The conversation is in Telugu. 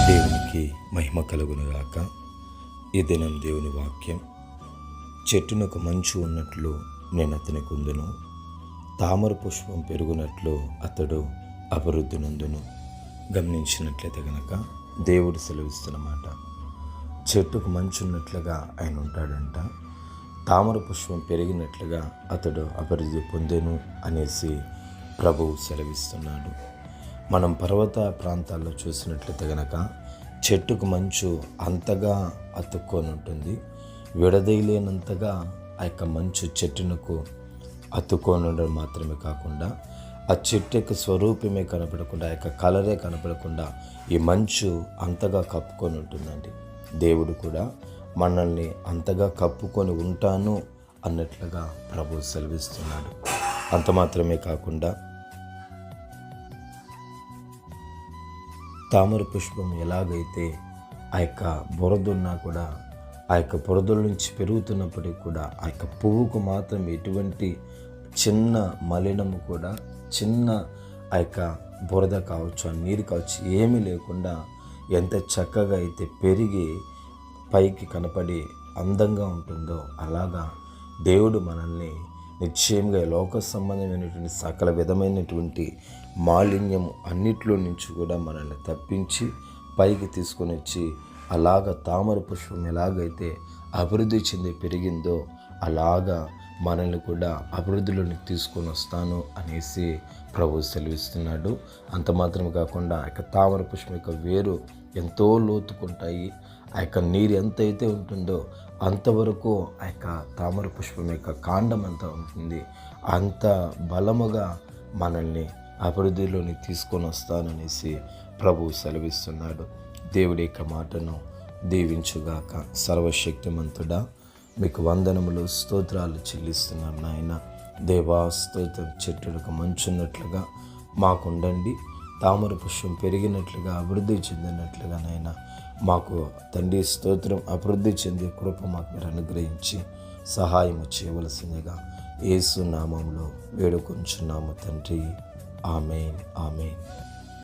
దేవునికి మహిమ కలుగునుగాక. ఈ దినం దేవుని వాక్యం, చెట్టునకు మంచు ఉన్నట్లు నేను అతని కుందును, తామర పుష్పం పెరుగునట్లు అతడు అభివృద్ధి నందును. గమనించినట్లయితే గనక దేవుడు సెలవిస్తున్నమాట, చెట్టుకు మంచు ఉన్నట్లుగా ఆయన ఉంటాడంట, తామర పుష్పం పెరిగినట్లుగా అతడు అభివృద్ధి పొందెను అనేసి ప్రభువు సెలవిస్తున్నాడు. మనం పర్వత ప్రాంతాల్లో చూసినట్లయితే గనక చెట్టుకు మంచు అంతగా అతుక్కొని ఉంటుంది. విడదీయలేనంతగా ఆ యొక్క మంచు చెట్టునకు అతుక్కొని ఉండడం మాత్రమే కాకుండా ఆ చెట్టు యొక్క స్వరూపమే కనపడకుండా, ఆ యొక్క కలరే కనపడకుండా ఈ మంచు అంతగా కప్పుకొని ఉంటుందండి. దేవుడు కూడా మనల్ని అంతగా కప్పుకొని ఉంటాను అన్నట్లుగా ప్రభువు సెలవిస్తున్నాడు. అంత మాత్రమే కాకుండా తామర పుష్పం ఎలాగైతే ఆ యొక్క బురదున్నా కూడా ఆ యొక్క బురదల నుంచి పెరుగుతున్నప్పటికీ కూడా ఆ యొక్క పువ్వుకు మాత్రం ఎటువంటి చిన్న మలినము కూడా, చిన్న ఆ యొక్క బురద కావచ్చు, ఆ నీరు కావచ్చు, ఏమీ లేకుండా ఎంత చక్కగా అయితే పెరిగి పైకి కనపడి అందంగా ఉంటుందో, అలాగా దేవుడు మనల్ని నిశ్చయంగా లోక సంబంధమైనటువంటి సకల విధమైనటువంటి మాలిన్యము అన్నిట్లో నుంచి కూడా మనల్ని తప్పించి పైకి తీసుకొని వచ్చి, అలాగ తామర పుష్పం ఎలాగైతే అభివృద్ధి చెంది పెరిగిందో అలాగా మనల్ని కూడా అభివృద్ధిలోకి తీసుకొని వస్తాను అనేసి ప్రభువు సెలవిస్తున్నాడు. అంత మాత్రమే కాకుండా ఆ యొక్క తామర పుష్పం యొక్క వేరు ఎంతో లోతుకుంటాయి. ఆ యొక్క నీరు ఎంతైతే ఉంటుందో అంతవరకు ఆ యొక్క తామర పుష్పం యొక్క కాండం ఎంత ఉంటుంది, అంత బలముగా మనల్ని అభివృద్ధిలోని తీసుకొని వస్తాననేసి ప్రభువు సెలవిస్తున్నాడు. దేవుడి యొక్క మాటను దీవించుగాక. సర్వశక్తిమంతుడా, మీకు వందనములు, స్తోత్రాలు చెల్లిస్తున్నాం నాయన. దేవా స్తోత్రం. చెట్టులకు మంచున్నట్లుగా మాకుండండి, తామర పుష్పం పెరిగినట్లుగా అభివృద్ధి చెందినట్లుగా నాయన మాకు తండ్రి స్తోత్రం. అభివృద్ధి చెందే కృప మాకు మీరు అనుగ్రహించి సహాయము చేయవలసిందిగా యేసు నామములో వేడుకొంచున్నాము తండ్రి. ఆమేన్, ఆమేన్.